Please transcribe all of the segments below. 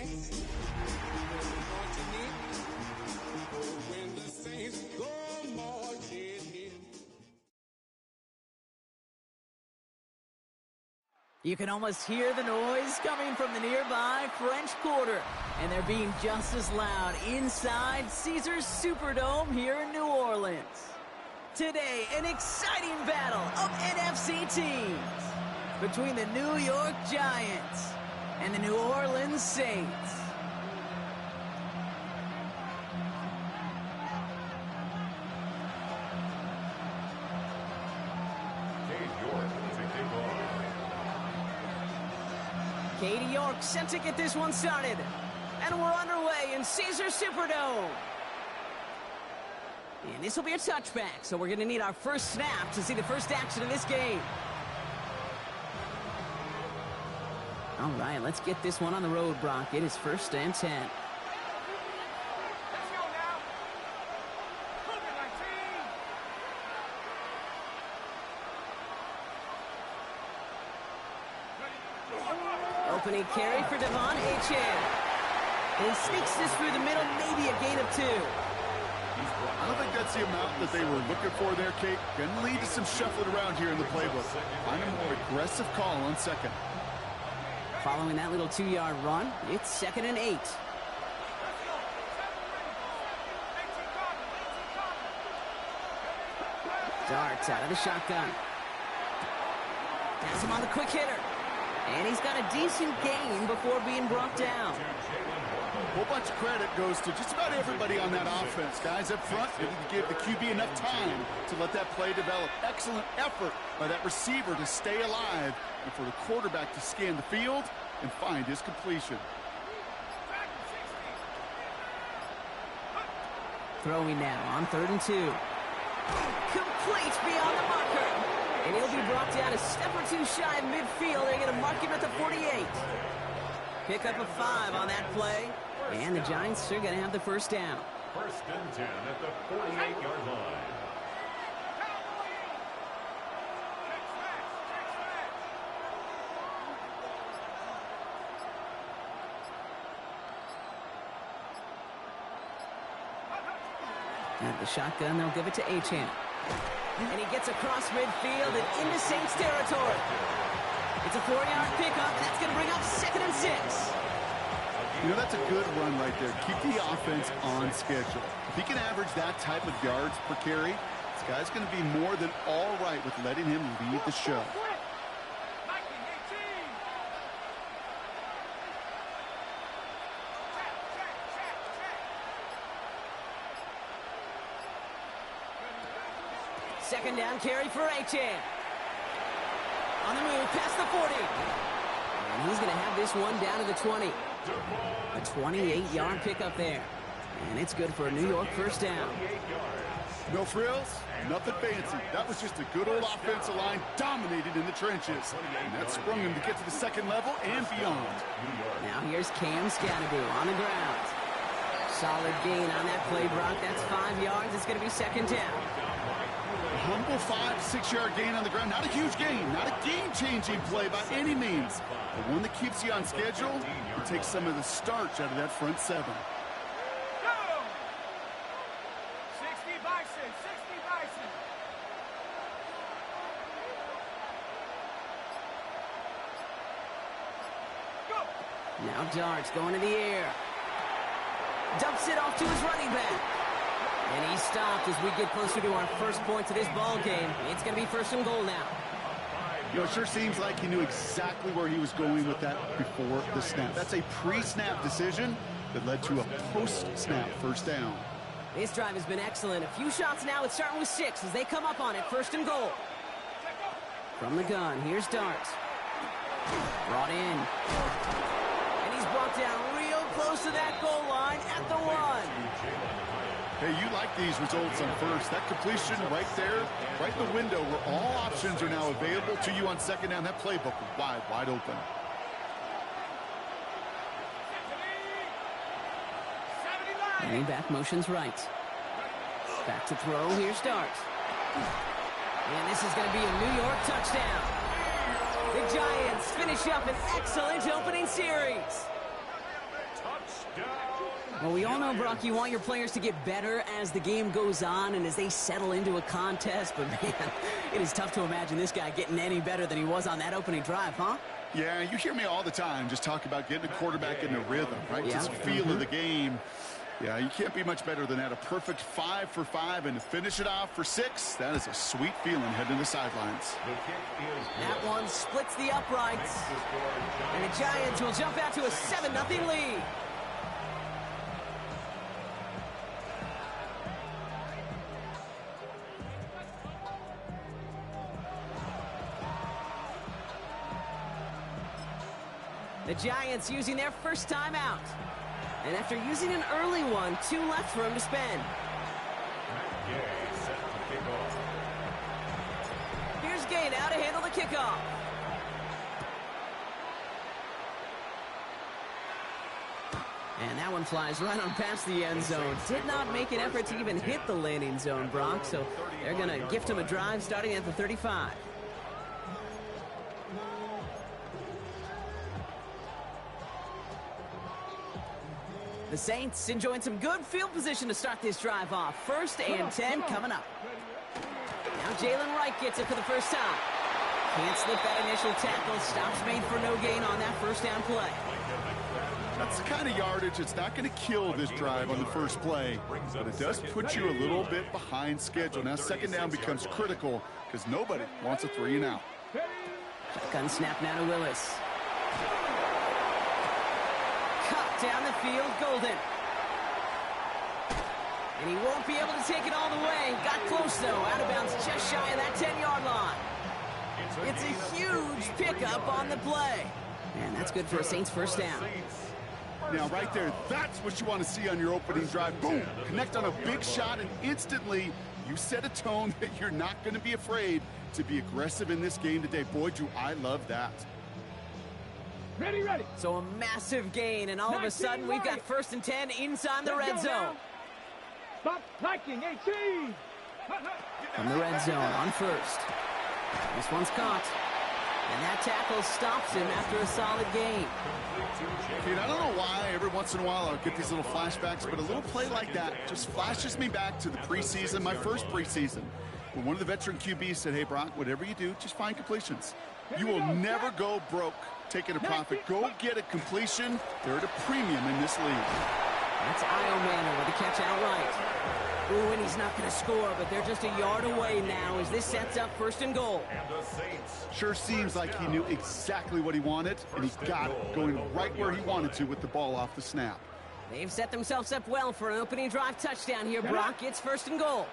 saints marching in. Oh, when the saints go marching in. You can almost hear the noise coming from the nearby French Quarter, and they're being just as loud inside Caesars Superdome here in New Orleans. Today, an exciting battle of NFC teams between the New York Giants and the New Orleans Saints. Katie York set to get this one started. And we're underway in Caesars Superdome. And this will be a touchback, so we're going to need our first snap to see the first action of this game. All right, let's get this one on the road, Brock. It is 1st and 10. Let's go now. Moving like team. Opening carry for Devon Achane. And he sneaks this through the middle, maybe a gain of 2. I don't think that's the amount that they were looking for there, Kate. Going to lead to some shuffling around here in the playbook. I'm a more aggressive call on second. Following that little 2-yard run, it's 2nd and 8. Darts out of the shotgun. Has him on the quick hitter. And he's got a decent gain before being brought down. A whole bunch of credit goes to just about everybody on that offense. Guys up front, they need to give the QB enough time to let that play develop. Excellent effort by that receiver to stay alive and for the quarterback to scan the field and find his completion. Throwing now on 3rd and 2. Complete beyond the marker. And he'll be brought down a step or 2 shy of midfield. They're going to mark him at the 48. Pick up a 5 on that play. And the Giants are going to have the first down. 1st and 10 at the 48-yard line. And the shotgun, they'll give it to Achane. And he gets across midfield and into Saints territory. It's a 4-yard pickup, and that's going to bring up 2nd and 6. You know, that's a good run right there. Keep the offense on schedule. If he can average that type of yards per carry, this guy's going to be more than all right with letting him lead the show. Second down carry for Achane. On the move, past the 40. And he's going to have this one down to the 20. A 28-yard pickup there. And it's good for a New York first down. No frills, nothing fancy. That was just a good old offensive line dominated in the trenches. And that sprung him to get to the second level and beyond. Now here's Cam Scadaboo on the ground. Solid gain on that play, Brock. That's 5 yards. It's going to be 2nd down. A humble 5 to 6 yard gain on the ground. Not a huge gain, not a game-changing play by any means. But one that keeps you on schedule and takes some of the starch out of that front 7. Go! 60 Bison, 60 Bison. Go! Now Darts going to the air. Dumps it off to his running back. And he stopped as we get closer to our first point to this ball game. It's going to be 1st and goal now. You know, it sure seems like he knew exactly where he was going with that before the snap. That's a pre-snap decision that led to a post-snap first down. This drive has been excellent. A few shots now. It's starting with 6 as they come up on it. 1st and goal. From the gun, here's Darts. Brought in. And he's brought down real close to that goal line at the 1. Hey, you like these results on first. That completion right there, right in the window where all options are now available to you on second down. That playbook wide open. Running back motions right. Back to throw. Here's Darts. And this is going to be a New York touchdown. The Giants finish up an excellent opening series. Well, we all know, Brock, you want your players to get better as the game goes on and as they settle into a contest. But, man, it is tough to imagine this guy getting any better than he was on that opening drive, huh? Yeah, you hear me all the time just talk about getting a quarterback in the rhythm, right? Just feel of the game. Yeah, you can't be much better than that. A perfect 5 for 5, and to finish it off for 6, that is a sweet feeling heading to the sidelines. That one splits the uprights. And the Giants will jump out to a 7-0 lead. The Giants using their first timeout. And after using an early one, 2 left for him to spend. Here's Gay now to handle the kickoff. And that one flies right on past the end zone. Did not make an effort to even hit the landing zone, Brock. So they're going to gift him a drive starting at the 35. The Saints enjoying some good field position to start this drive off. 1st and 10 coming up. Now Jalen Wright gets it for the first time. Can't slip that initial tackle. Stops made for no gain on that first down play. That's the kind of yardage it's not going to kill this drive on the first play, but it does put you a little bit behind schedule. Now 2nd down becomes critical because nobody wants a 3 and out. Shotgun snap now to Willis. Cut down the field, Golden. And he won't be able to take it all the way. Got close, though. Out of bounds just shy of that 10-yard line. It's a huge pickup on the play. And that's good for a Saints first down. Now, right there, that's what you want to see on your opening drive. Boom! Connect on a big shot, and instantly you set a tone that you're not going to be afraid to be aggressive in this game today. Boy, do I love that. Ready. So a massive gain, and all of a sudden we've got 1st and 10 inside the red zone. Stop liking 18. From the red zone on 1st. This one's caught. And that tackle stops him after a solid gain. Dude, I don't know why every once in a while I'll get these little flashbacks, but a little play like that just flashes me back to the preseason, my first preseason, when one of the veteran QBs said, hey, Brock, whatever you do, just find completions. You will never go broke taking a profit. Go get a completion. They're at a premium in this league. That's Io Manor with the catch outright. Ooh, and he's not going to score, but they're just a yard away now as this sets up 1st and goal. Sure seems like he knew exactly what he wanted, and he got it, going right where he wanted to with the ball off the snap. They've set themselves up well for an opening drive touchdown here, Brock. It's 1st and goal.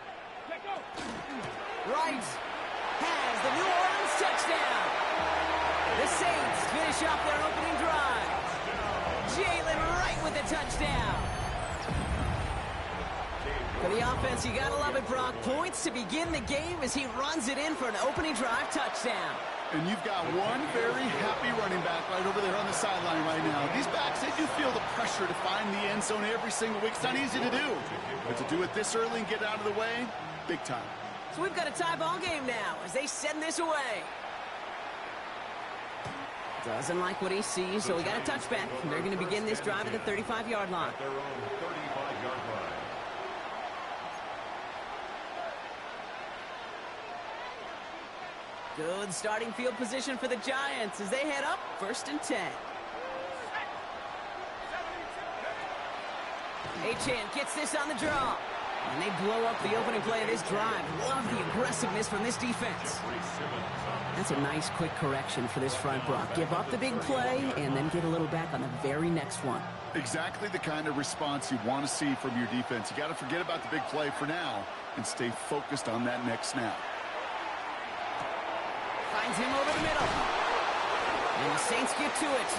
Wright has the New Orleans touchdown. The Saints finish off their opening drive. Jalen Wright with the touchdown. For the offense, you gotta love it, Brock. Points to begin the game as he runs it in for an opening drive touchdown. And you've got one very happy running back right over there on the sideline right now. These backs, they do feel the pressure to find the end zone every single week. It's not easy to do. But to do it this early and get out of the way, big time. So we've got a tie ball game now as they send this away. Doesn't like what he sees, so we got a touchback. They're going to begin this drive at the 35-yard line. Their own 35-yard line. Good starting field position for the Giants as they head up 1st and 10. Achane gets this on the draw. And they blow up the opening play of this drive. Love the aggressiveness from this defense. That's a nice quick correction for this front, Brock. Give up the big play and then get a little back on the very next one. Exactly the kind of response you want to see from your defense. You got to forget about the big play for now and stay focused on that next snap. Finds him over the middle. And the Saints get to it.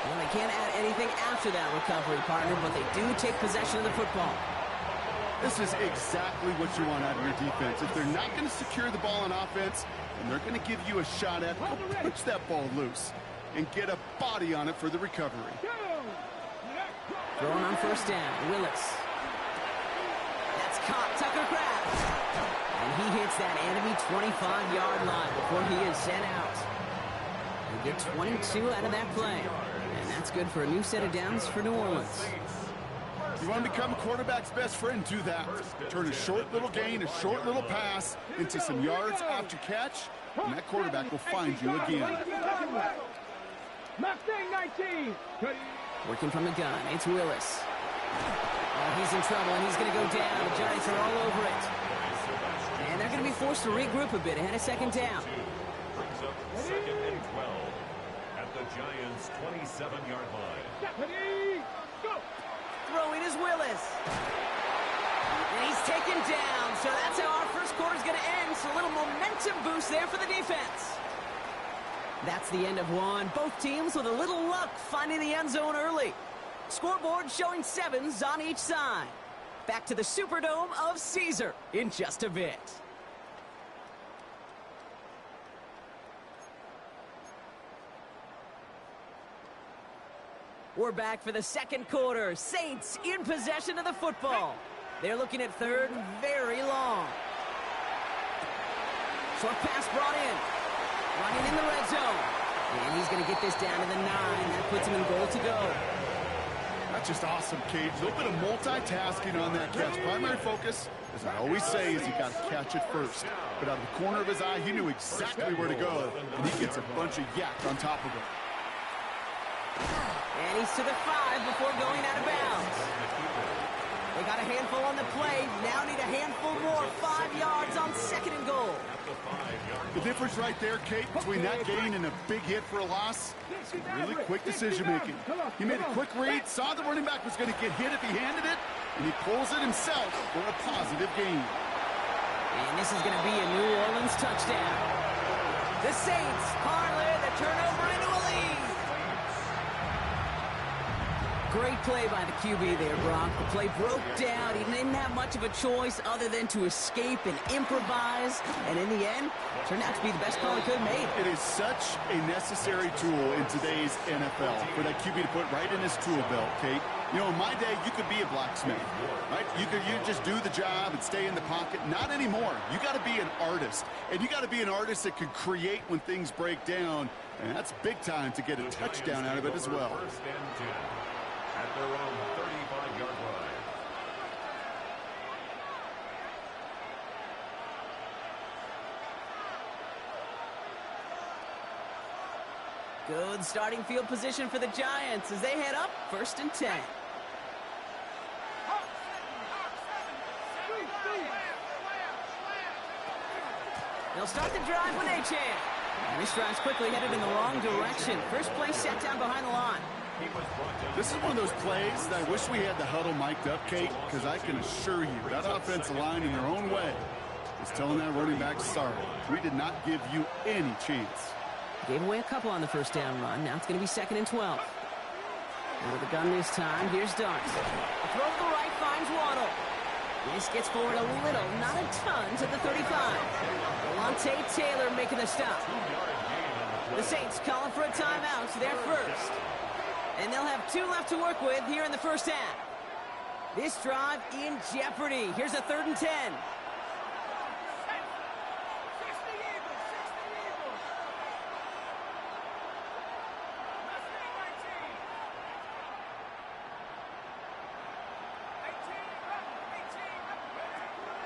Well, they can't add anything after that recovery, partner, but they do take possession of the football. This is exactly what you want out of your defense. If they're not going to secure the ball on offense, and they're going to give you a shot at, go pitch that ball loose and get a body on it for the recovery. Throwing on 1st down, Willis. That's caught, Tucker Kraft. And he hits that enemy 25-yard line before he is sent out. They get 22 out of that play. And that's good for a new set of downs for New Orleans. You want to become a quarterback's best friend, do that. Turn a short little gain, a short little pass into some yards after catch, and that quarterback will find you again. Mustang 19. Working from the gun, it's Willis. Oh, he's in trouble, and he's going to go down. The Giants are all over it. And they're going to be forced to regroup a bit ahead of second down. Brings up 2nd and 12 at the Giants' 27-yard line. Ready, go. Throwing is Willis. And he's taken down. So that's how our first quarter is going to end. So a little momentum boost there for the defense. That's the end of one. Both teams with a little luck finding the end zone early. Scoreboard showing 7s on each side. Back to the Superdome of Caesar in just a bit. We're back for the second quarter. Saints in possession of the football. They're looking at third and very long. Short pass brought in. Running in the red zone. And he's going to get this down to the 9. That puts him in goal to go. That's just awesome, Cage. A little bit of multitasking on that catch. Primary focus, as I always say, is you got to catch it first. But out of the corner of his eye, he knew exactly where to go. And he gets a bunch of yak on top of it. And he's to the 5 before going out of bounds. They got a handful on the play. Now need a handful more. 5 yards on 2nd and goal. The difference right there, Kate, between that gain and a big hit for a loss, is really quick decision-making. He made a quick read, saw the running back was going to get hit if he handed it, and he pulls it himself for a positive gain. And this is going to be a New Orleans touchdown. The Saints parlay the turnover into a lead. Great play by the QB there, Brock. The play broke down. He didn't have much of a choice other than to escape and improvise. And in the end, turned out to be the best call he could have made. It is such a necessary tool in today's NFL for that QB to put right in his tool belt, Kate. You know, in my day, you could be a blacksmith, right? You just do the job and stay in the pocket. Not anymore. You got to be an artist. And you got to be an artist that can create when things break down. And that's big time to get a touchdown out of it as well. 1st and 10 at their own 35-yard line. Good starting field position for the Giants as they head up 1st and 10. They'll start the drive with Achane. And this drive's quickly headed in the wrong direction. First play set down behind the line. This is one of those plays that I wish we had the huddle mic'd up, Kate, because I can assure you that offensive line in their own way is telling that running back, sorry, we did not give you any chance. Gave away a couple on the first down run. Now it's going to be 2nd and 12. And with the gun this time, here's Dart. A throw to the right finds Waddle. This gets forward a little, not a ton, to the 35. Alontae Taylor making the stop. The Saints calling for a timeout, so they're first. And they'll have 2 left to work with here in the first half. This drive in jeopardy. Here's a 3rd and 10.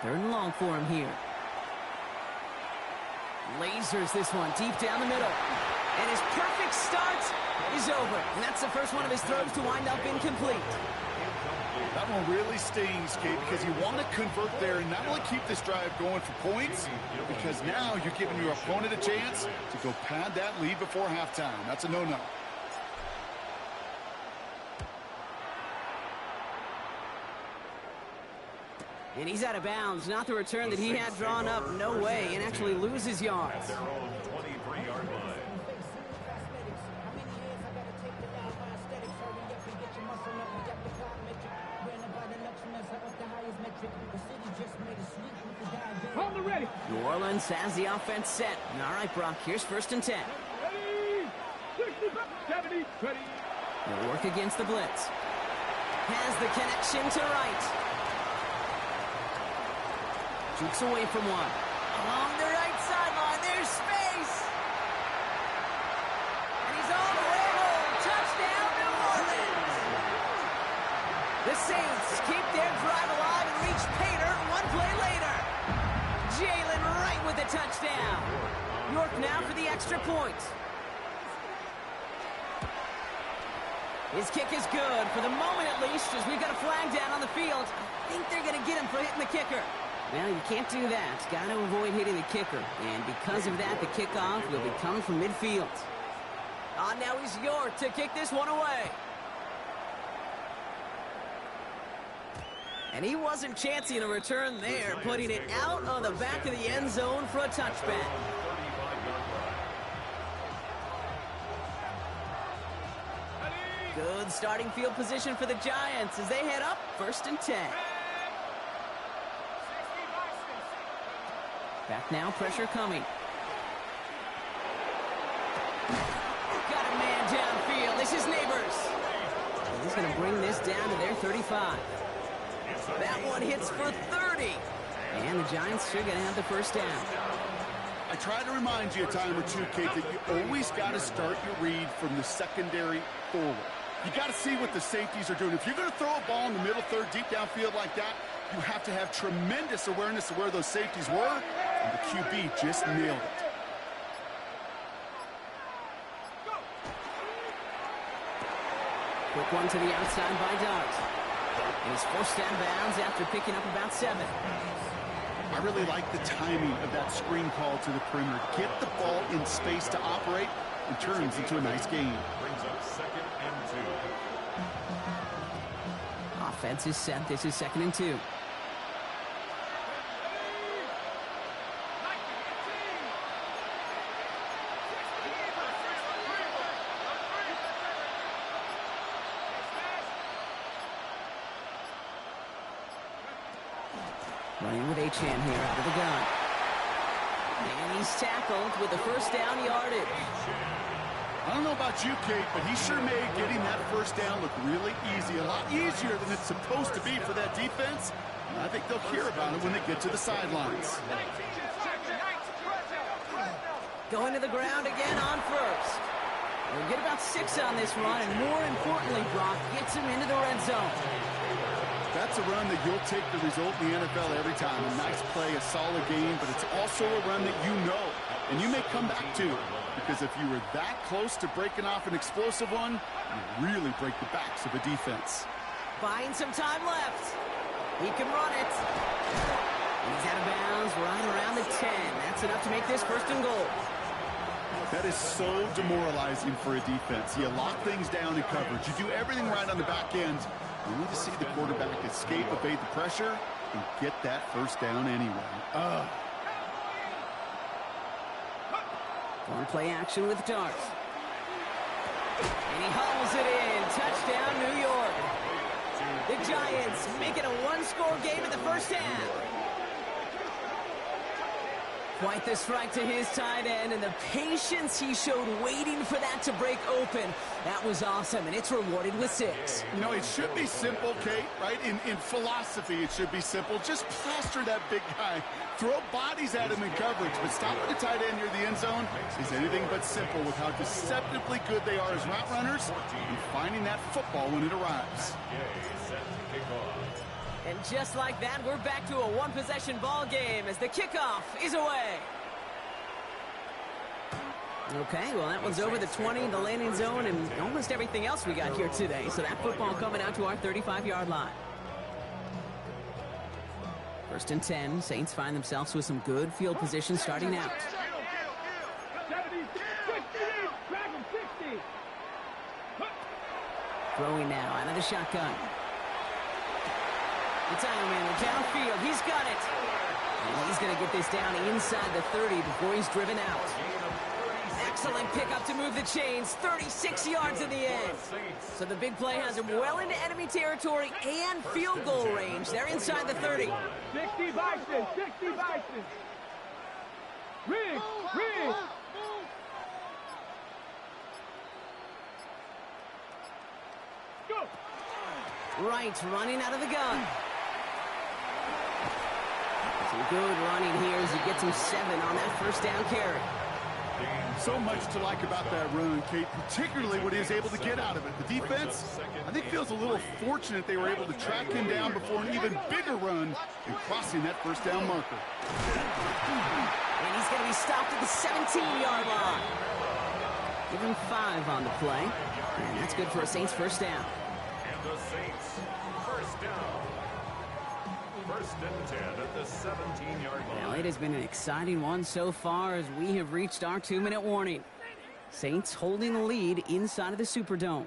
Third and long for him here. Lasers this one deep down the middle. And his perfect start is over. And that's the first one of his throws to wind up incomplete. That one really stings, Kate, because you want to convert there and not only keep this drive going for points, because now you're giving your opponent a chance to go pad that lead before halftime. That's a no-no. And he's out of bounds. Not the return that he had drawn up. No way. And actually loses yards. Their own 23-yard line. On the ready. New Orleans has the offense set. All right, Brock, here's 1st and 10. Ready. 60, 70, ready. They'll work against the blitz. Has the connection to right. Jukes away from one. Along the right sideline, there's space. And he's all the way home. Touchdown, New Orleans. The Saints keep their drive alive and reach Pater one play later. Jalen Wright with a touchdown. York now for the extra point. His kick is good, for the moment at least, as we've got a flag down on the field. I think they're going to get him for hitting the kicker. Well, you can't do that. Got to avoid hitting the kicker. And because of that, the kickoff will be coming from midfield. Now he's York to kick this one away. And he wasn't chancing a return there, putting it out on the back of the end zone for a touchback. Good starting field position for the Giants as they head up 1st and 10. Back now, pressure coming. Got a man downfield. This is Neighbors. And he's going to bring this down to their 35. That one hits for 30. And the Giants are going to have the first down. I try to remind you a time or two, Kate, that you always got to start your read from the secondary forward. You got to see what the safeties are doing. If you're going to throw a ball in the middle third, deep downfield like that, you have to have tremendous awareness of where those safeties were, and the QB just nailed it. Quick one to the outside by Dart. And he's forced out of bounds after picking up about 7. I really like the timing of that screen call to the perimeter. Get the ball in space to operate and turns into a nice game. Brings up 2nd and 2. Offense is set. This is 2nd and 2. Running with Achane here out of the gun. And he's tackled with the first down yardage. I don't know about you, Kate, but he sure made getting that first down look really easy. A lot easier than it's supposed to be for that defense. And I think they'll hear about it when they get to the sidelines. Going to the ground again on first. We'll get about 6 on this run, and more importantly, Brock gets him into the red zone. That's a run that you'll take the result in the NFL every time. A nice play, a solid game, but it's also a run that you know, and you may come back to. Because if you were that close to breaking off an explosive one, you really break the backs of a defense. Buying some time left. He can run it. And he's out of bounds right around the 10. That's enough to make this 1st and goal. That is so demoralizing for a defense. You lock things down in coverage. You do everything right on the back end. You need to see the quarterback escape, evade the pressure, and get that first down anyway. One play action with Dart. And he hauls it in. Touchdown, New York. The Giants make it a one-score game in the first half. Quite the strike to his tight end, and the patience he showed waiting for that to break open. That was awesome, and it's rewarded with 6. You know, it should be simple, Kate, right? In philosophy, it should be simple. Just plaster that big guy. Throw bodies at him in coverage, but stopping the tight end near the end zone is anything but simple with how deceptively good they are as route runners and finding that football when it arrives. Set to kick off. And just like that, we're back to a one-possession ball game as the kickoff is away. Okay, well, that one's over the 20, the landing zone, and almost everything else we got here today. So that football coming out to our 35-yard line. 1st and 10, Saints find themselves with some good field position starting out. 70, 60, drag him, 60. Throwing now out of the shotgun. It's Ironman downfield. He's got it. And he's going to get this down inside the 30 before he's driven out. Excellent pickup to move the chains. 36 yards in the end. So the big play has him well into enemy territory and field goal range. They're inside the 30. 60 Bison, 60 Bison. Riggs, Riggs. Go. Wright running out of the gun. Some good running here as he gets him 7 on that first down carry. So much to like about that run, Kate, particularly what he was able to get out of it. The defense, I think, feels a little fortunate they were able to track him down before an even bigger run and crossing that first down marker. And he's going to be stopped at the 17-yard line. Give him 5 on the play. And that's good for a Saints first down. And the Saints, first down. First and 10 at the 17-yard line. Well, it has been an exciting one so far as we have reached our 2-minute warning. Saints holding the lead inside of the Superdome.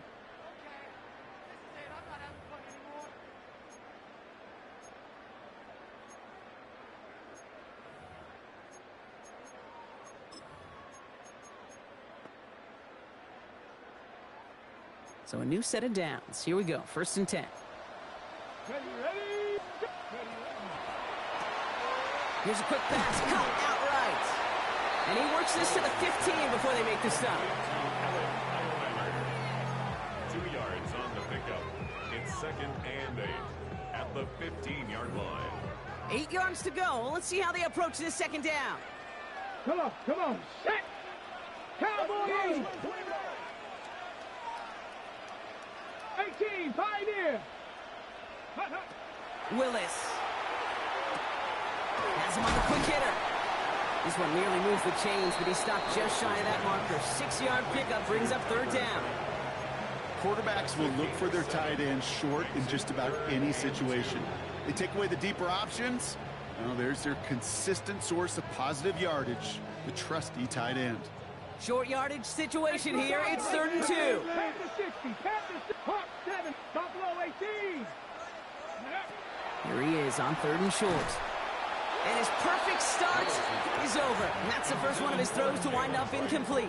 So a new set of downs. Here we go. First and 10. Here's a quick pass. Caught outright. And he works this to the 15 before they make the stop. 2 yards on the pickup. It's second and 8 at the 15-yard line. 8 yards to go. Let's see how they approach this second down. Come on, set! Cowboys! 18, Pioneer! Willis. Has him on the quick hitter. This one nearly moved the chains, but he stopped just shy of that marker. 6-yard pickup brings up third down. Quarterbacks will look for their tight end short in just about any situation. They take away the deeper options. Well, there's their consistent source of positive yardage, the trusty tight end. Short yardage situation here. It's third and 2. Panther 60, Panther 6, Hawk 7, Buffalo 18. Here he is on third and short. And his perfect start is over. And that's the first one of his throws to wind up incomplete.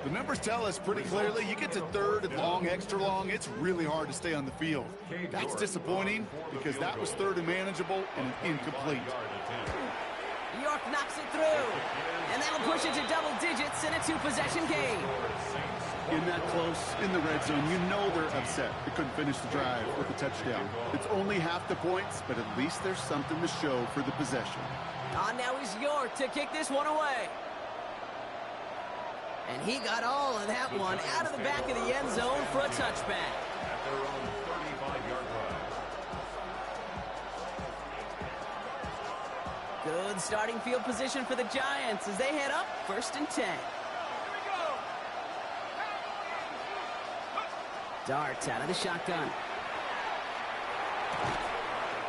The numbers tell us pretty clearly, you get to third and long, extra long, it's really hard to stay on the field. That's disappointing because that was third and manageable and incomplete. York knocks it through. And that'll push it to double digits in a 2-possession game. In that close, in the red zone, you know they're upset. They couldn't finish the drive with a touchdown. It's only half the points, but at least there's something to show for the possession. On now is York to kick this one away. And he got all of that one out of the back of the end zone for a touchback. At their own 35-yard line. Good starting field position for the Giants as they head up first and 10. Darts out of the shotgun.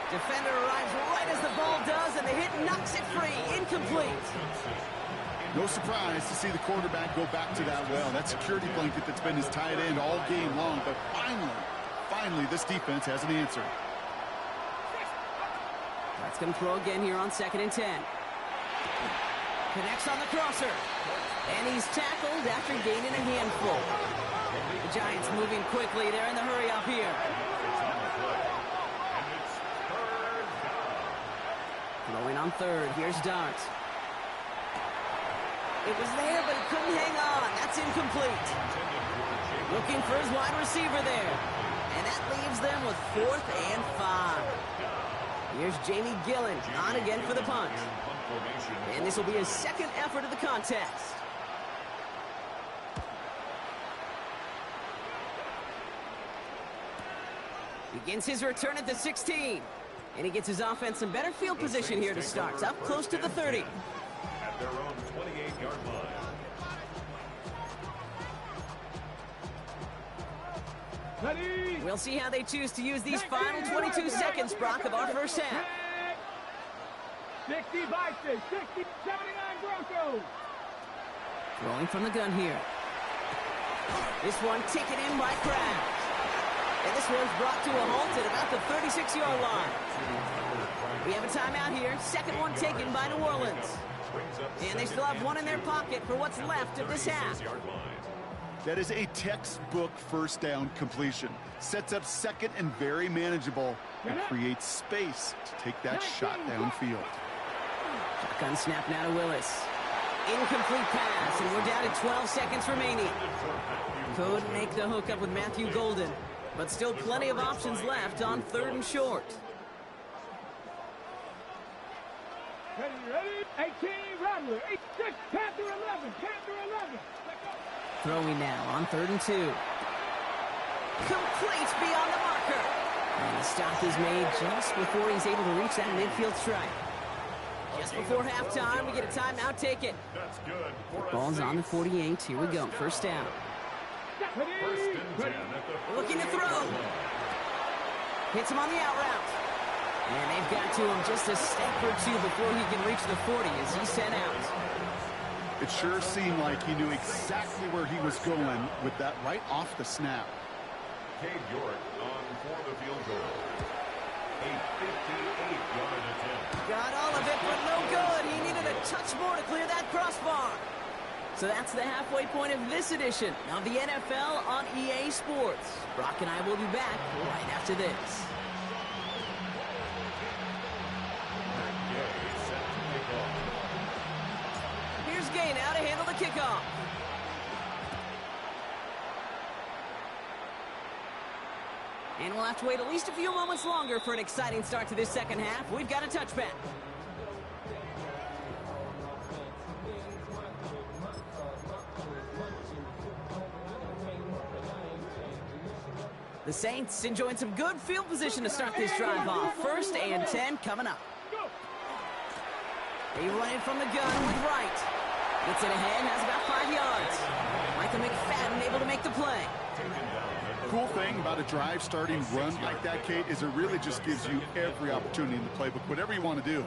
Defender arrives right as the ball does, and the hit knocks it free. Incomplete. No surprise to see the quarterback go back to that well. That security blanket that's been his tight end all game long. But finally, this defense has an answer. That's going to throw again here on second and 10. Connects on the crosser. And he's tackled after gaining a handful. The Giants moving quickly. They're in the hurry up here. Throwing on third. Here's Dart. It was there, but he couldn't hang on. That's incomplete. Looking for his wide receiver there. And that leaves them with 4th and 5. Here's Jamie Gillen on again for the punt. And this will be his second effort of the contest. Begins his return at the 16. And he gets his offense in better field position here to start. Up close to the 30. At their own 28-yard line. We'll see how they choose to use these final 22 seconds, Brock, of our first half. 60 Bison, 60, 79 Broncos. Throwing from the gun here. This one taken in by Kraft. And this one's brought to a halt at about the 36-yard line. We have a timeout here. Second one taken by New Orleans. And they still have one in their pocket for what's left of this half. That is a textbook first down completion. Sets up second and very manageable and creates space to take that shot downfield. Shotgun snap now to Willis. Incomplete pass, and we're down to 12 seconds remaining. Couldn't make the hookup with Matthew Golden, but still plenty of options left on third and short. Ready? 18, Rattler. 6, Panther 11. Panther 11. Throwing now on 3rd and 2. Complete beyond the marker. And the stop is made just before he's able to reach that midfield strike. Just before halftime, we get a timeout taken. That's good. Ball's on the 48. Here we go. First down. First and 10 at the Looking to throw. Hits him on the out route. And they've got to him just a step or two before he can reach the 40 as he's sent out. It sure seemed like he knew exactly where he was going with that right off the snap. Cade York on for the field goal. A 58-yard attempt. Got all of it, but no good. He needed a touch more to clear that crossbar. So that's the halfway point of this edition of the NFL on EA Sports. Brock and I will be back right after this. Gay set to kick off. Here's Gay now to handle the kickoff. And we'll have to wait at least a few moments longer for an exciting start to this second half. We've got a touchback. The Saints enjoying some good field position to start this drive off. 1st and 10 coming up. They run it from the gun with Wright. Gets it ahead, has about 5 yards. Michael McFadden able to make the play. Cool thing about a drive starting run like that, Kate, is it really just gives you every opportunity in the playbook, whatever you want to do.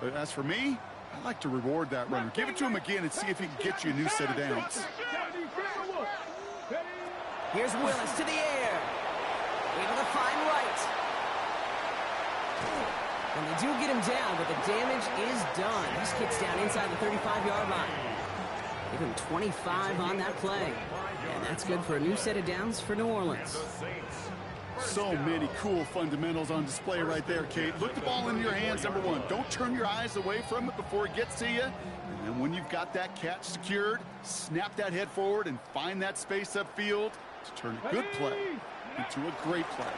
But as for me, I like to reward that runner. Give it to him again and see if he can get you a new set of downs. Here's Willis to the air. Able to find Wright. And they do get him down, but the damage is done. This kicks down inside the 35-yard line. Give him 25 on that play. And that's good for a new set of downs for New Orleans. So many cool fundamentals on display right there, Kate. Look the ball into your hands, number one. Don't turn your eyes away from it before it gets to you. And then when you've got that catch secured, snap that head forward and find that space upfield to turn a good play into a great play.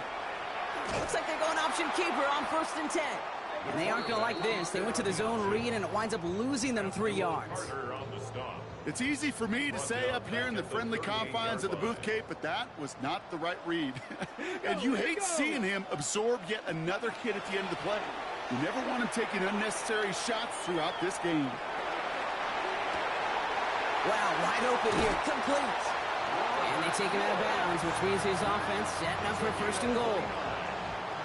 Looks like they're going option keeper on 1st and 10. And they aren't going to like this. They went to the zone read, and it winds up losing them 3 yards. It's easy for me to say up here in the friendly confines of the booth, Kate, but that was not the right read. And you hate seeing him absorb yet another hit at the end of the play. You never want him taking unnecessary shots throughout this game. Wow, wide open here, complete. And they take him out of bounds, which means his offense setting up for 1st and goal.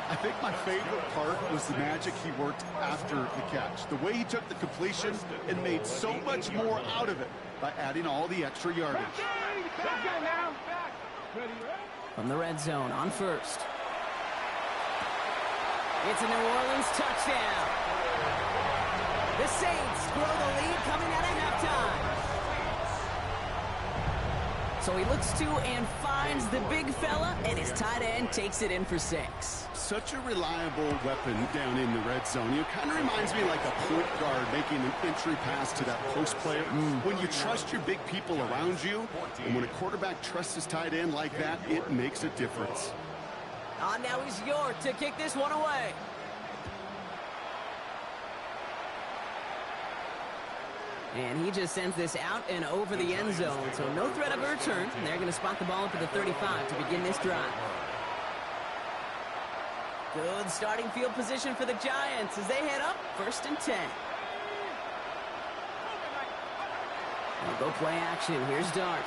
I think my favorite part was the magic he worked after the catch. The way he took the completion and made so much more out of it by adding all the extra yardage. From the red zone on 1st. It's a New Orleans touchdown. The Saints grow the lead coming out of halftime. So he looks to and finds the big fella, and his tight end takes it in for 6. Such a reliable weapon down in the red zone. It kind of reminds me like a point guard making an entry pass to that post player. When you trust your big people around you, and when a quarterback trusts his tight end like that, it makes a difference. Now he's York to kick this one away. And he just sends this out and over the end zone. So no threat of a return. And they're going to spot the ball up at the 35 to begin this drive. Good starting field position for the Giants as they head up 1st and 10. They'll go play action. Here's Dart.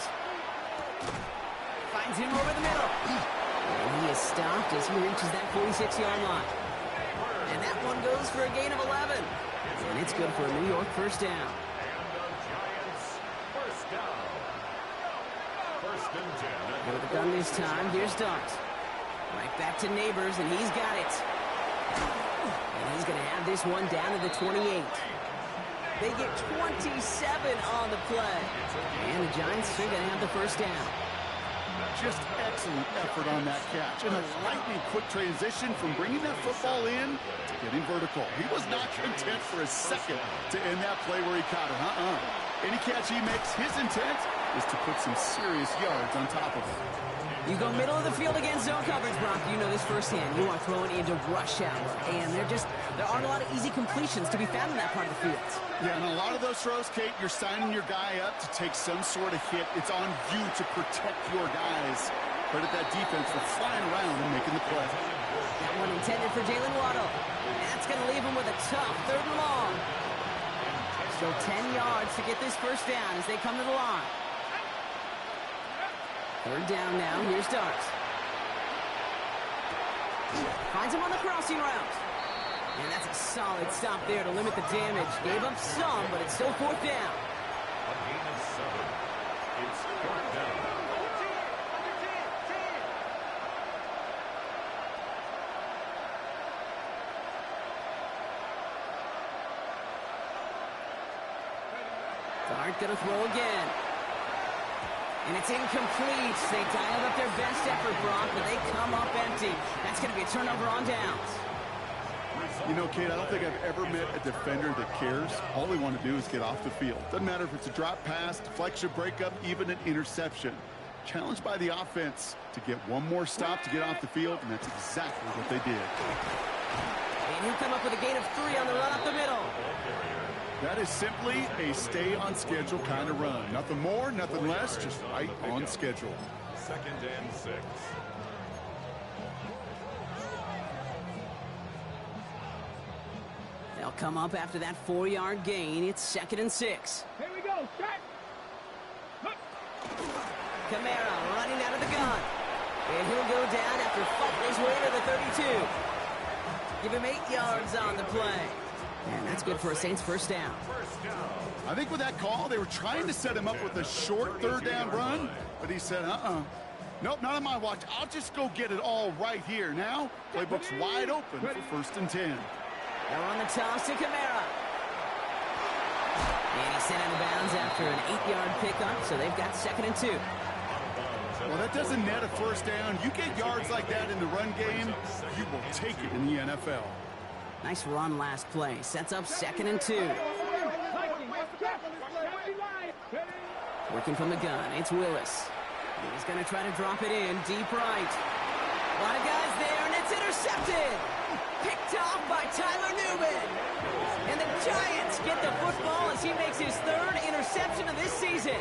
Finds him over the middle. And he is stopped as he reaches that 46-yard line. And that one goes for a gain of 11. And it's good for a New York 1st down. Go to the gun this time. Here's Dart. Right back to Neighbors, and he's got it. And he's going to have this one down to the 28. They get 27 on the play. And the Giants are going to have the 1st down. Just excellent effort on that catch. And a lightning quick transition from bringing that football in to getting vertical. He was not content for a second to end that play where he caught it. Any catch he makes, his intent is to put some serious yards on top of it. You go middle of the field against zone coverage, Brock. You know this firsthand. You are throwing into rush hour, and there aren't a lot of easy completions to be found in that part of the field. Yeah, and a lot of those throws, Kate, you're signing your guy up to take some sort of hit. It's on you to protect your guys. Credit that defense for flying around and making the play. That one intended for Jalen Waddle. That's going to leave him with a tough 3rd and long. So 10 yards to get this first down as they come to the line. 3rd down now. Here's Starks. Finds him on the crossing route. And that's a solid stop there to limit the damage. Gave up some, but it's still 4th down. A gain of 7. It's 4th down. Dart gonna throw again. And it's incomplete. They dialed up their best effort, Brock, but they come up empty. That's gonna be a turnover on downs. You know, Kate, I don't think I've ever met a defender that cares. All they want to do is get off the field. Doesn't matter if it's a drop pass, deflection, breakup, even an interception. Challenged by the offense to get one more stop to get off the field, and that's exactly what they did. And he'll come up with a gain of 3 on the run up the middle. That is simply a stay-on-schedule kind of run. Nothing more, nothing less, just right on schedule. 2nd and 6. They'll come up after that 4-yard gain. It's 2nd and 6. Here we go. Start. Kamara running out of the gun. And he'll go down after fighting his way to the 32. Give him 8 yards on the play. And that's good for a Saints first down. I think with that call, they were trying to set him up with a short 3rd down run, but he said, nope, not on my watch. I'll just go get it all right here. Now, playbook's wide open for 1st and 10. They'll run the toss to Kamara. And he's sent out of bounds after an 8-yard pickup, so they've got 2nd and 2. Well, that doesn't net a first down. You get yards like that in the run game, you will take it in the NFL. Nice run last play. Sets up 2nd and 2. Working from the gun, it's Willis. He's going to try to drop it in deep right. A lot of guys there, and it's intercepted. Picked off by Tyler Newman. And the Giants get the football as he makes his 3rd interception of this season.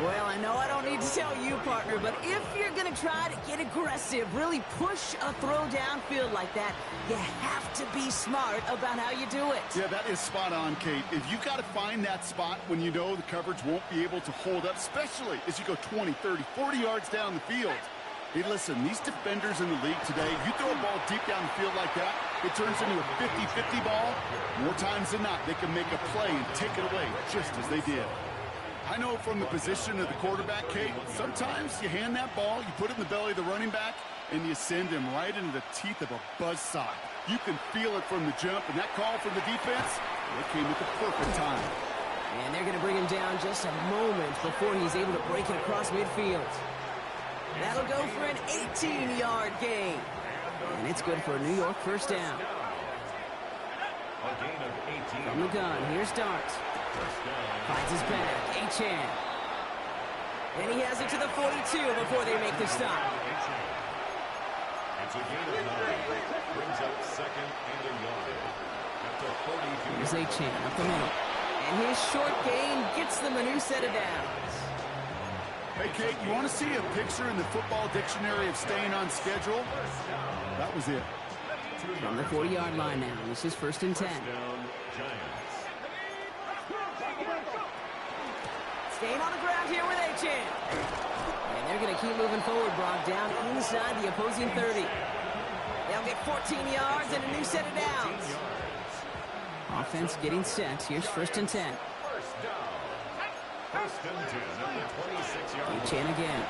Well, I know I don't need to tell you, partner, but if you're going to try to get aggressive, really push a throw downfield like that, you have to be smart about how you do it. Yeah, that is spot on, Kate. If you've got to find that spot when you know the coverage won't be able to hold up, especially as you go 20, 30, 40 yards down the field. Hey, listen, these defenders in the league today, you throw a ball deep down the field like that, it turns into a 50-50 ball. More times than not, they can make a play and take it away just as they did. I know from the position of the quarterback, Kate, sometimes you hand that ball, you put it in the belly of the running back, and you send him right into the teeth of a buzzsaw. You can feel it from the jump, and that call from the defense, it came at the perfect time. And they're going to bring him down just a moment before he's able to break it across midfield. That'll go for an 18-yard gain. And it's good for a New York first down. A gain of 18. From the gun, here's Darts. Finds his back, Achane. And he has it to the 42 before they make the stop. It's a gain of 9. Brings up 2nd and a yard. At the 42. Here's Achane up the middle. And his short gain gets them a new set of downs. Hey, Kate, you want to see a picture in the football dictionary of staying on schedule? That was it. From the 40-yard line now, this is 1st and 10. Down, Giants. Staying on the ground here with Achane. And they're going to keep moving forward, Brock, down inside the opposing 30. They'll get 14 yards and a new set of downs. Offense getting set. Here's 1st and 10. First down. 1st and 10 at the 26-yard line. Achane again.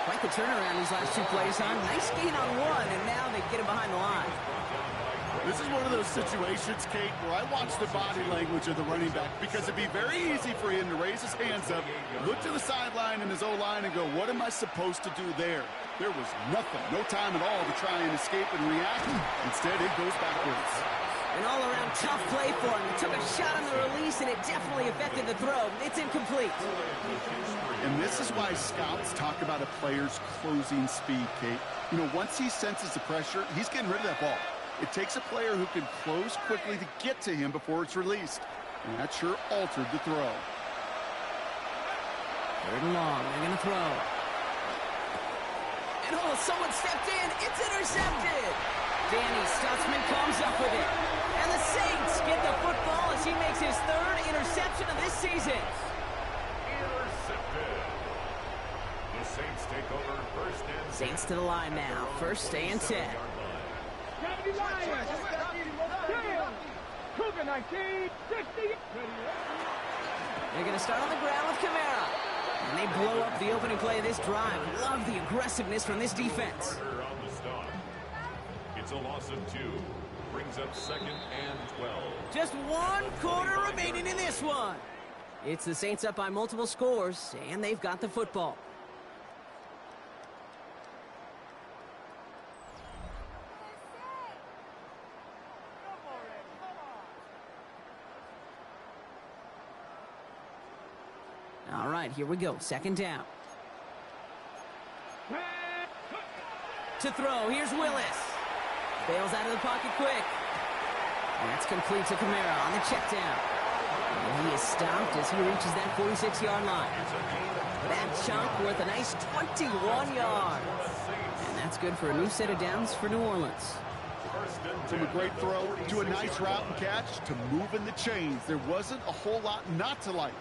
Quite the turnaround these last 2 plays, huh? Nice gain on 1, and now they get him behind the line. This is one of those situations, Kate, where I watch the body language of the running back because it'd be very easy for him to raise his hands up, look to the sideline and his O-line and go, what am I supposed to do there? There was nothing, no time at all to try and escape and react. Instead, it goes backwards. An all-around tough play for him. He took a shot on the release, and it definitely affected the throw. It's incomplete. And this is why scouts talk about a player's closing speed, Kate. You know, once he senses the pressure, he's getting rid of that ball. It takes a player who can close quickly to get to him before it's released. And that sure altered the throw. Third and long. They're going to throw. And oh, someone stepped in. It's intercepted. Danny Stutzman comes up with it. And the Saints get the football as he makes his third interception of this season. Intercepted. The Saints take over first and Saints to the line now. First and 10. 70 Lions. 10. Cougar 19. 60. They're going to start on the ground with Kamara. And they blow up the opening play of this drive. Love the aggressiveness from this defense. Carter on the stop. It's a loss of 2. Brings up second and 12. Just 1 quarter remaining in this one. It's the Saints up by multiple scores, and they've got the football. All right, here we go. Second down. To throw, here's Willis. Bails out of the pocket quick. And that's complete to Kamara on the check down. And he is stopped as he reaches that 46-yard line. That chunk worth a nice 21 yards. And that's good for a new set of downs for New Orleans. From a great throw to a nice route and catch to moving the chains. There wasn't a whole lot not to like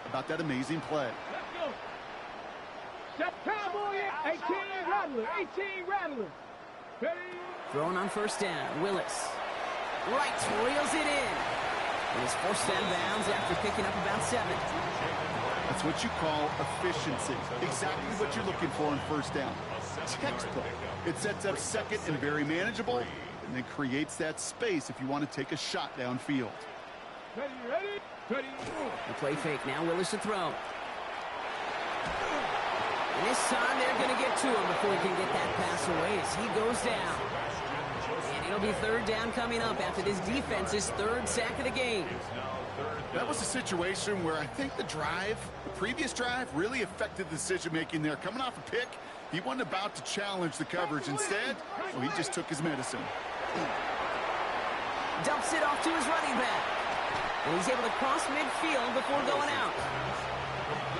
about that amazing play. Let's go. Set Cowboy 18 Rattler. 18 Rattler. Ready? Throwing on first down, Willis. Right, reels it in. And is forced out of bounds after picking up about 7. That's what you call efficiency. Exactly what you're looking for on first down. Textbook. It sets up second and very manageable, and then creates that space if you want to take a shot downfield. Ready, ready, ready. The play fake now, Willis to throw. And this time they're going to get to him before he can get that pass away as he goes down. And it'll be third down coming up after this defense's 3rd sack of the game. That was a situation where I think the previous drive, really affected the decision-making there. Coming off a pick, he wasn't about to challenge the coverage. Instead, well, he just took his medicine. Dumps it off to his running back. And he's able to cross midfield before going out.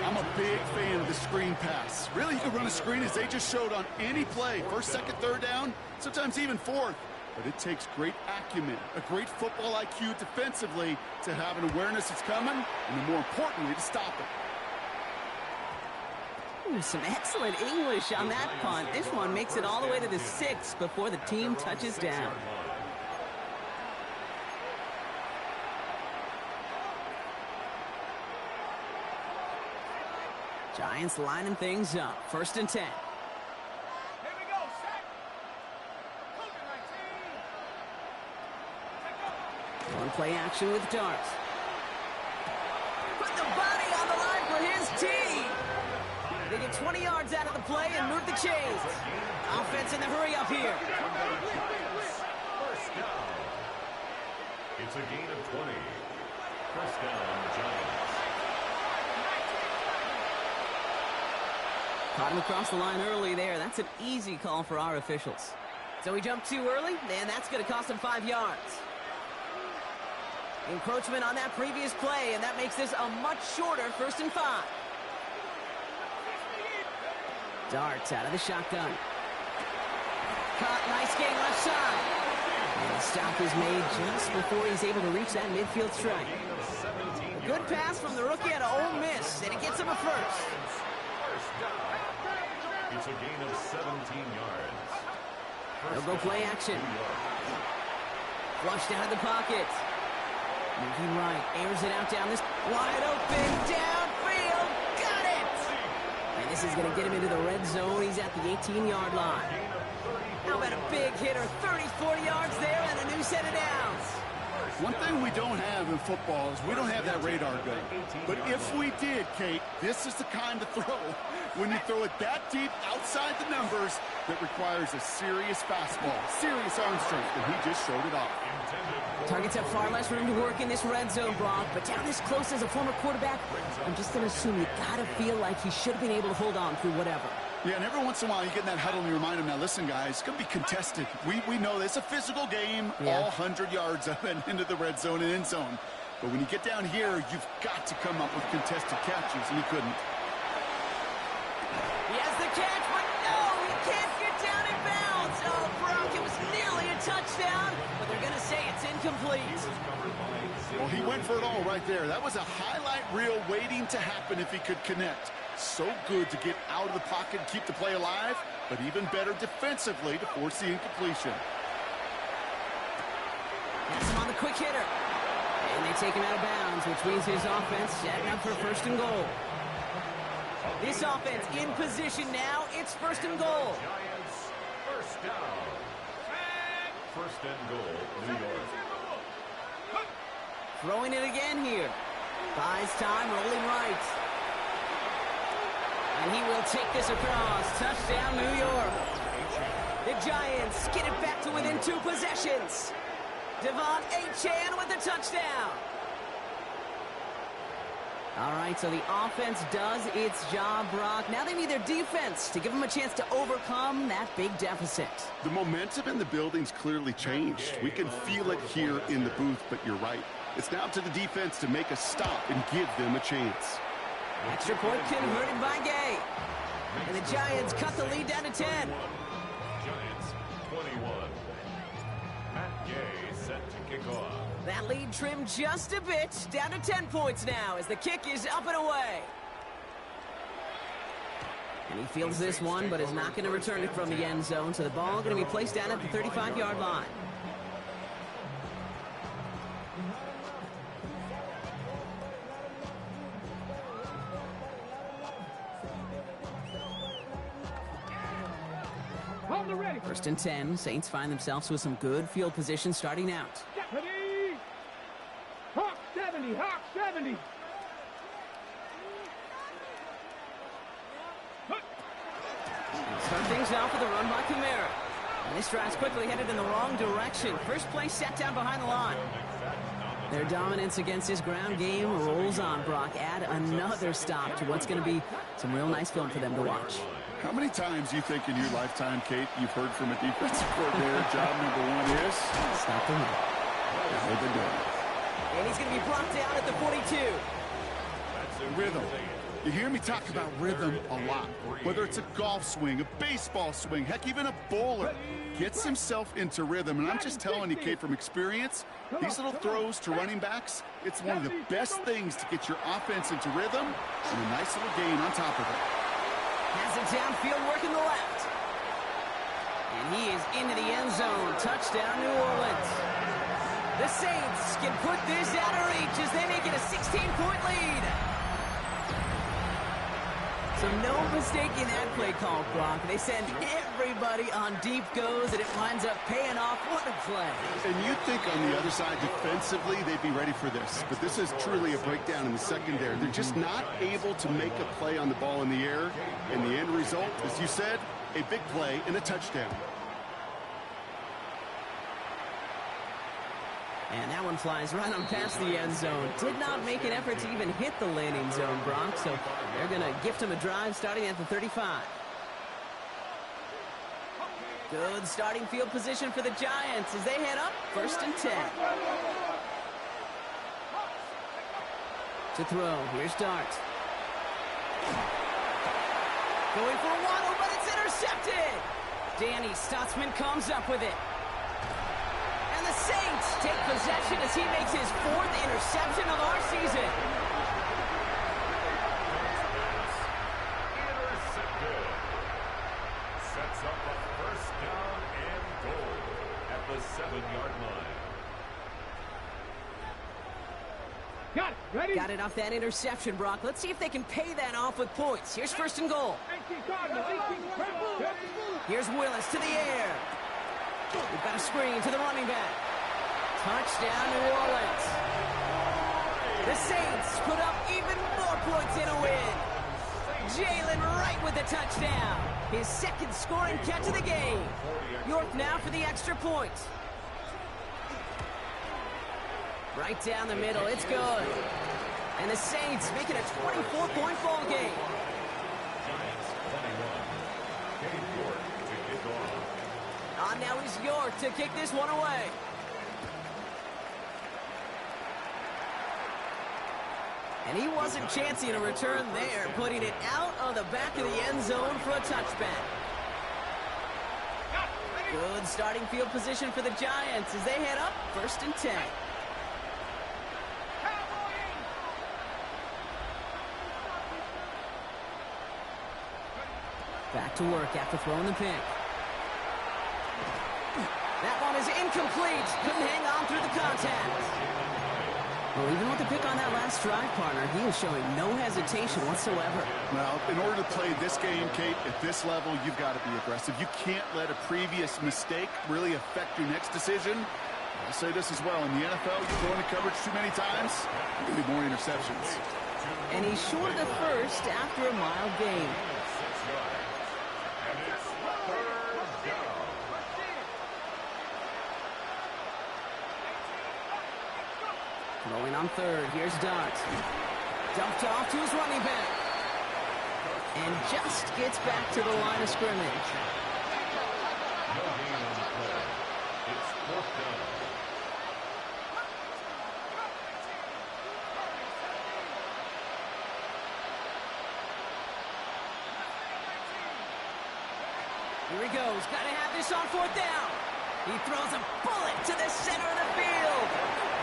I'm a big fan of the screen pass. Really, you can run a screen as they just showed on any play. First, second, third down, sometimes even fourth. But it takes great acumen, a great football IQ defensively to have an awareness it's coming, and then more importantly, to stop it. Ooh, some excellent English on that punt. This one makes it all the way to the 6 before the team touches down. Giants lining things up. First and 10. Here we go, set. Cougar 19. One play action with Darts. Put the body on the line for his team. They get 20 yards out of the play and move the chains. Offense in the hurry up here. First down. It's a gain of 20. First down, Giants. Caught him across the line early there. That's an easy call for our officials. So he jumped too early, and that's going to cost him 5 yards. Encroachment on that previous play, and that makes this a much shorter 1st and 5. Darts out of the shotgun. Caught, nice game left side. And the stop is made just before he's able to reach that midfield strike. A good pass from the rookie out of Ole Miss, and it gets him a first. It's a gain of 17 yards. They'll go play action. Flushed out of the pocket. Moving right, airs it out down this wide open downfield. Got it! And this is going to get him into the red zone. He's at the 18-yard line. How about a big hitter? 30-40 yards there and a new set of downs. One thing we don't have in football is we don't have that radar gun. But if we did, Kate, this is the kind of throw, when you throw it that deep outside the numbers, that requires a serious fastball, serious arm strength, and he just showed it off. Intended for Targets have far less room to work in this red zone, Brock, but down this close as a former quarterback, I'm just going to assume you got to feel like he should have been able to hold on through whatever. Yeah, and every once in a while you get in that huddle and you remind him, now listen, guys, it's going to be contested. We know this. It's a physical game, all 100 yards up and into the red zone and end zone. But when you get down here, you've got to come up with contested catches, and he couldn't. He has the catch, but no, he can't get down in bounds. Oh, Brock, it was nearly a touchdown, but they're going to say it's incomplete. Well, he went for it all right there. That was a highlight reel waiting to happen if he could connect. So good to get out of the pocket and keep the play alive, but even better defensively to force the incompletion. That's him on the quick hitter. And they take him out of bounds, which means his offense setting up for first and goal. This offense in position now. It's first and goal. Giants, first down. First and goal, New York. Throwing it again here. Buys time, rolling right. And he will take this across. Touchdown, New York. The Giants get it back to within 2 possessions. Devon Achane with the touchdown. All right, so the offense does its job, Brock. Now they need their defense to give them a chance to overcome that big deficit. The momentum in the building's clearly changed. We can feel it here in the booth, but you're right. It's now to the defense to make a stop and give them a chance. Extra point converted by Gay. And the Giants cut the lead down to 10. Giants, 21. Matt Gay set to kick off. That lead trimmed just a bit, down to 10 points now as the kick is up and away. And he fields this one, but is not going to return it from the end zone, so the ball going to be placed down at the 35-yard line. Hold the ready. First and 10, Saints find themselves with some good field position starting out. Ready. Hawk 70. Hawk 70. Start things off with a run by Kamara. And this drive's quickly headed in the wrong direction. First play set down behind the line. Their dominance against his ground game rolls on, Brock. Add another stop to what's going to be some real nice film for them to watch. How many times do you think in your lifetime, Kate, you've heard from a defensive coordinator, job number one is? Stop the run. They've been doing it. And he's going to be brought down at the 42. Rhythm. You hear me talk about rhythm a lot. Whether it's a golf swing, a baseball swing, heck, even a bowler gets himself into rhythm. And I'm just telling you, Kate, from experience, these little throws to running backs, it's one of the best things to get your offense into rhythm and a nice little gain on top of it. Has it downfield, working the left. And he is into the end zone. Touchdown, New Orleans. The Saints can put this out of reach as they make it a 16-point lead. So no mistake in that play call, Brock. They send everybody on deep goes, and it winds up paying off. What a play. And you'd think on the other side, defensively, they'd be ready for this. But this is truly a breakdown in the secondary. They're just not able to make a play on the ball in the air. And the end result, as you said, a big play and a touchdown. And that one flies right on past the end zone. Did not make an effort to even hit the landing zone, Brock. So they're going to gift him a drive starting at the 35. Good starting field position for the Giants as they head up first and 10. To throw, here's Dart. Going for a waddle, but it's intercepted. Danny Stutzman comes up with it. And the Saints take possession as he makes his 4th interception of our season. Intercepted. Sets up a first down and goal at the 7-yard line. Got it. Ready. Got it off that interception, Brock. Let's see if they can pay that off with points. Here's first and goal. 18 Cardinals. 18 Cardinals. Here's Willis to the air. We've got a screen to the running back. Touchdown, New Orleans. The Saints put up even more points in a win. Jalen Wright with the touchdown. His 2nd scoring catch of the game. York now for the extra point. Right down the middle. It's good. And the Saints make it a 24-point ball game. Giants 21. Kenny York to kick off. On now is York to kick this one away. And he wasn't chancing a return there, putting it out of the back of the end zone for a touchback. Good starting field position for the Giants as they head up 1st and 10. Back to work after throwing the pick. That one is incomplete. Couldn't hang on through the contact. Well, even with the pick on that last drive, partner, he was showing no hesitation whatsoever. Well, in order to play this game, Kate, at this level, you've got to be aggressive. You can't let a previous mistake really affect your next decision. I'll say this as well. In the NFL, you go into coverage too many times, there'll be more interceptions. And he's short of the first after a mild gain. 6 yards. And it's 3rd down. Throwing on 3rd. Here's Dart. Dumped off to his running back. And just gets back to the line of scrimmage. No gain on the play. It's 4th down. Here he goes. Got to have this on 4th down. He throws a bullet to the center of the field.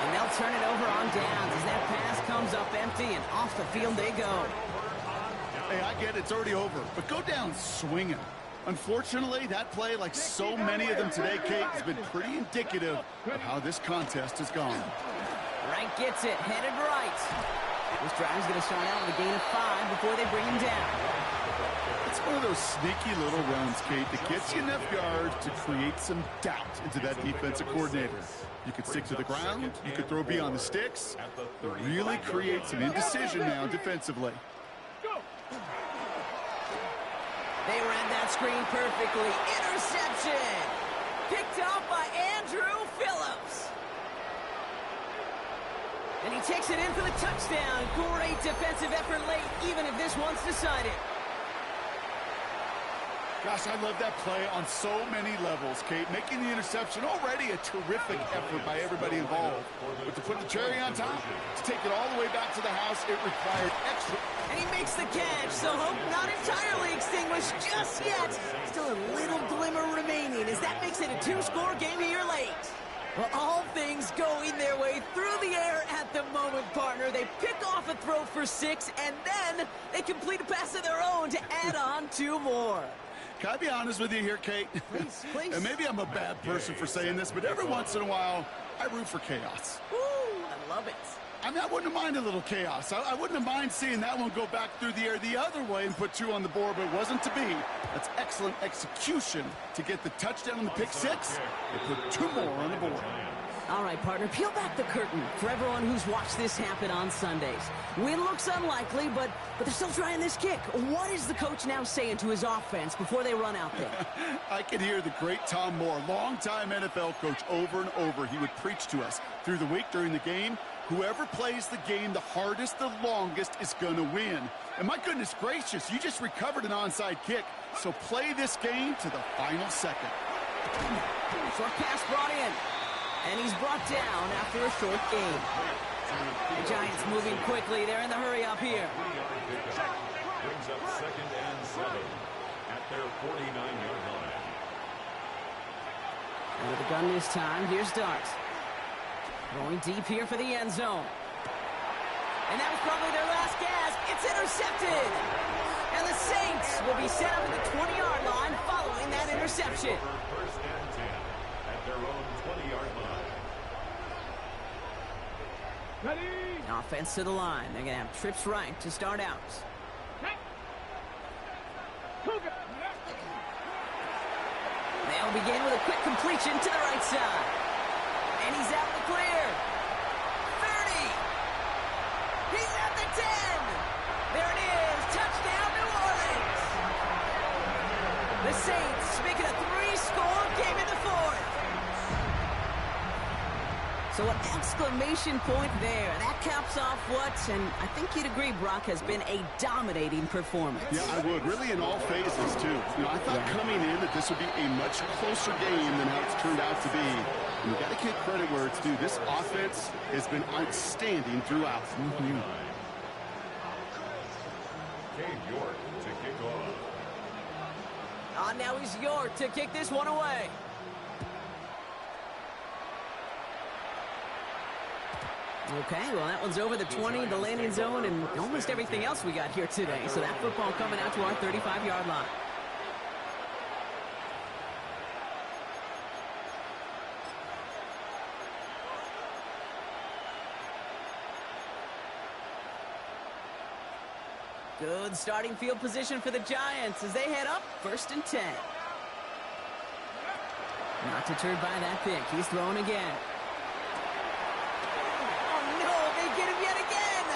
And they'll turn it over on downs as that pass comes up empty and off the field they go. Hey, I get it's already over, but go down swinging. Unfortunately, that play, like so many of them today, Kate, has been pretty indicative of how this contest has gone. Wright gets it, headed right. This drive's going to start out with a gain of 5 before they bring him down. It's one of those sneaky little runs, Kate, that gets you enough yards to create some doubt into that defensive coordinator. You could stick to the ground, you could throw beyond the sticks, and really create some indecision now defensively. They read that screen perfectly. Interception! Picked off by Andrew Phillips. And he takes it in for the touchdown. Great defensive effort late, even if this one's decided. Gosh, I love that play on so many levels, Kate. Making the interception already a terrific effort by everybody involved. But to put the cherry on top, to take it all the way back to the house, it required extra. And he makes the catch, so hope not entirely extinguished just yet. Still a little glimmer remaining as that makes it a 2-score game here late. Well, all things going their way through the air at the moment, partner. They pick off a throw for 6, and then they complete a pass of their own to add on 2 more. Can I be honest with you here, Kate? Please, please. And maybe I'm a bad person for saying this, but every once in a while, I root for chaos. Woo, I love it. I mean, I wouldn't have minded a little chaos. I wouldn't have minded seeing that one go back through the air the other way and put 2 on the board, but it wasn't to be. That's excellent execution to get the touchdown on the pick 6. They put 2 more on the board. All right, partner, peel back the curtain for everyone who's watched this happen on Sundays. Win looks unlikely, but they're still trying this kick. What is the coach now saying to his offense before they run out there? I could hear the great Tom Moore, longtime NFL coach, over and over. He would preach to us through the week during the game. Whoever plays the game the hardest, the longest, is going to win. And my goodness gracious, you just recovered an onside kick. So play this game to the final second. Short pass brought in. And he's brought down after a short game. The Giants moving quickly. They're in the hurry up here. Brings up 2nd and 7 at their 49-yard line. Under the gun this time. Here's Dart. Going deep here for the end zone. And that was probably their last gasp. It's intercepted. And the Saints will be set up at the 20-yard line following that interception. 1st and 10 at their own 20-yard line. Ready? Offense to the line. They're going to have trips right to start out. Cougar. They'll begin with a quick completion to the right side. And he's out in the clear. 30. He's at the 10. There it is. Touchdown, New Orleans. The Saints make it a 3-score game in the 4th. So an exclamation point there. That caps off what, and I think you'd agree, Brock, has been a dominating performance. Yeah, I would. Really in all phases, too. I thought coming in that this would be a much closer game than how it's turned out to be. And you got to give credit where it's due. This offense has been outstanding throughout. Cade York to kick off. Now he's York to kick this one away. Okay, well, that one's over the 20, the landing zone, and almost everything else we got here today. So that football coming out to our 35-yard line. Good starting field position for the Giants as they head up 1st and 10. Not deterred by that pick. He's throwing again. Get him yet again.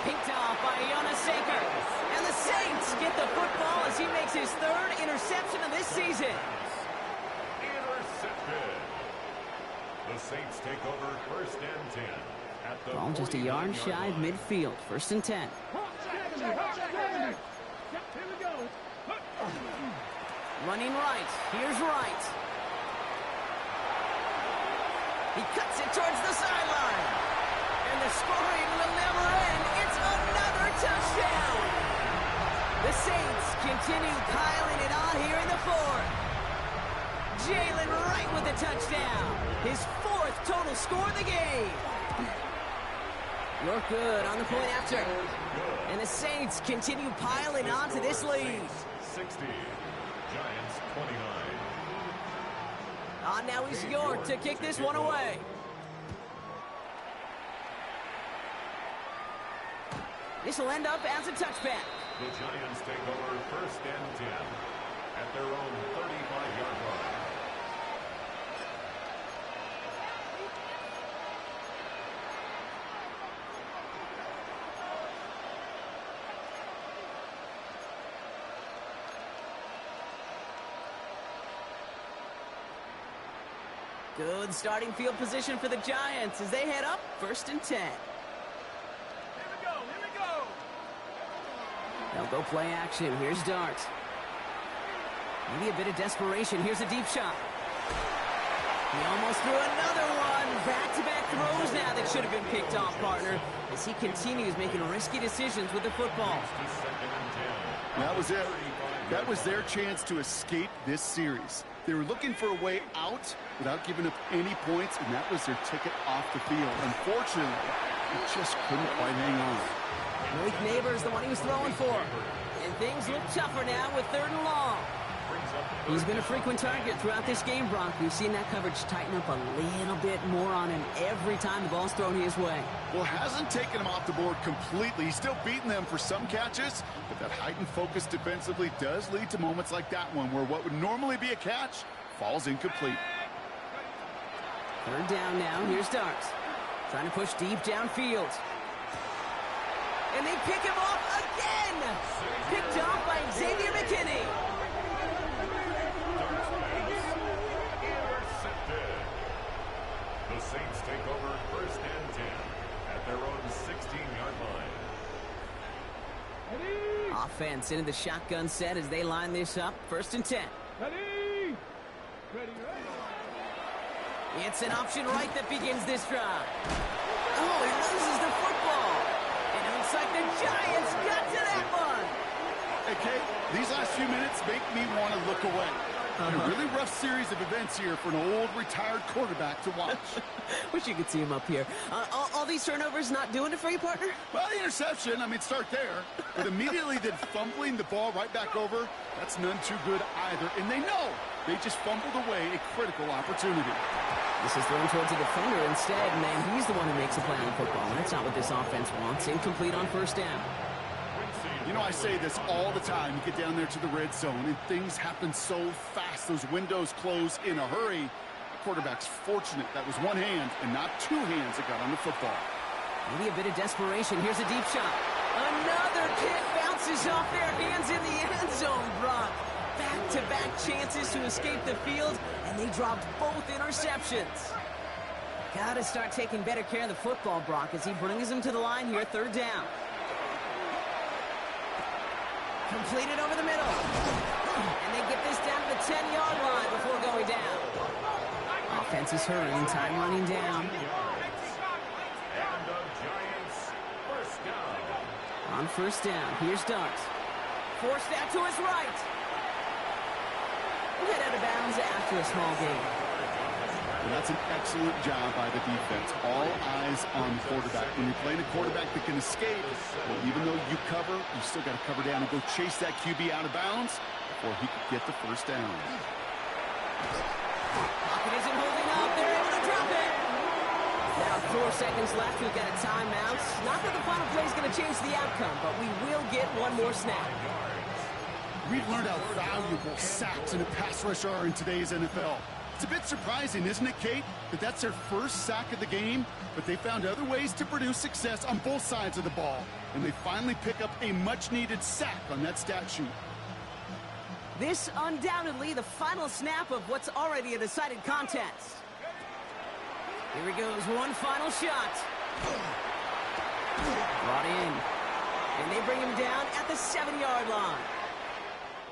Picked off by Jonas Saker. And the Saints get the football as he makes his 3rd interception of this season. Intercepted. The Saints take over 1st and 10 at the Ball just a yard shy of midfield. 1st and 10. Running right. Here's Wright. He cuts it towards the sideline. And the scoring will never end. It's another touchdown. The Saints continue piling it on here in the 4th. Jalen Wright with the touchdown. His 4th total score of the game. You're good on the point after. And the Saints continue piling on to this lead. 60. Giants 29. Now he's York to kick this one away. This will end up as a touchback. The Giants take over 1st and 10 at their own 35-yard line. Good starting field position for the Giants as they head up 1st and 10. They'll go play action. Here's Dart. Maybe a bit of desperation. Here's a deep shot. He almost threw another one. Back-to-back throws now that should have been picked off, partner, as he continues making risky decisions with the football. That was it. That was their chance to escape this series. They were looking for a way out without giving up any points, and that was their ticket off the field. Unfortunately, they just couldn't quite hang on. Malik Neighbors, the one he was throwing for. And things look tougher now with 3rd and long. He's been a frequent target throughout this game, Brock. We've seen that coverage tighten up a little bit more on him every time the ball's thrown his way. Well, hasn't taken him off the board completely. He's still beating them for some catches, but that heightened focus defensively does lead to moments like that one where what would normally be a catch falls incomplete. 3rd down now. Here's Dart. Trying to push deep downfield. And they pick him off again! Picked off by Xavier McKinney. Intercepted. The Saints take over 1st and 10 at their own 16-yard line. Offense into the shotgun set as they line this up. 1st and 10. Ready? It's an option right that begins this drive. Oh, he loses the football. And it looks like the Giants got to that one. Hey, Kate, these last few minutes make me want to look away. A really rough series of events here for an old retired quarterback to watch. Wish you could see him up here. All these turnovers not doing it for you, partner? Well, the interception, I mean, start there. But immediately then fumbling the ball right back over, that's none too good either. And they know they just fumbled away a critical opportunity. This is thrown towards a defender instead, and then he's the one who makes a play on the football. And that's not what this offense wants. Incomplete on 1st down. You know, I say this all the time. You get down there to the red zone, and things happen so fast. Those windows close in a hurry. The quarterback's fortunate that was one hand and not two hands that got on the football. Maybe a bit of desperation. Here's a deep shot. Another kick bounces off their hands in the end zone, Brock. Back-to-back chances to escape the field, and they dropped both interceptions. Got to start taking better care of the football, Brock, as he brings him to the line here, third down. Completed over the middle. And they get this down to the 10-yard line before going down. Offense is hurrying, time running down. And the Giants first down. On first down, here's Dart. Forced out to his right. Head out of bounds after a small gain. And that's an excellent job by the defense. All eyes on the quarterback. When you're playing a quarterback that can escape, well, even though you cover, you still got to cover down and go chase that QB out of bounds before he could get the first down. Pocket isn't holding up. They're able to drop it. Now 4 seconds left. We've got a timeout. Not that the final play is going to change the outcome, but we will get one more snap. We've learned how valuable sacks and a pass rush are in today's NFL. It's a bit surprising, isn't it, Kate, that that's their first sack of the game, but they found other ways to produce success on both sides of the ball, and they finally pick up a much-needed sack on that stat sheet. This undoubtedly the final snap of what's already a decided contest. Here he goes, one final shot. Brought in, and they bring him down at the 7-yard line.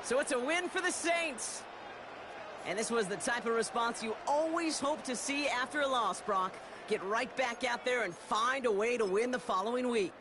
So it's a win for the Saints. And this was the type of response you always hope to see after a loss, Brock. Get right back out there and find a way to win the following week.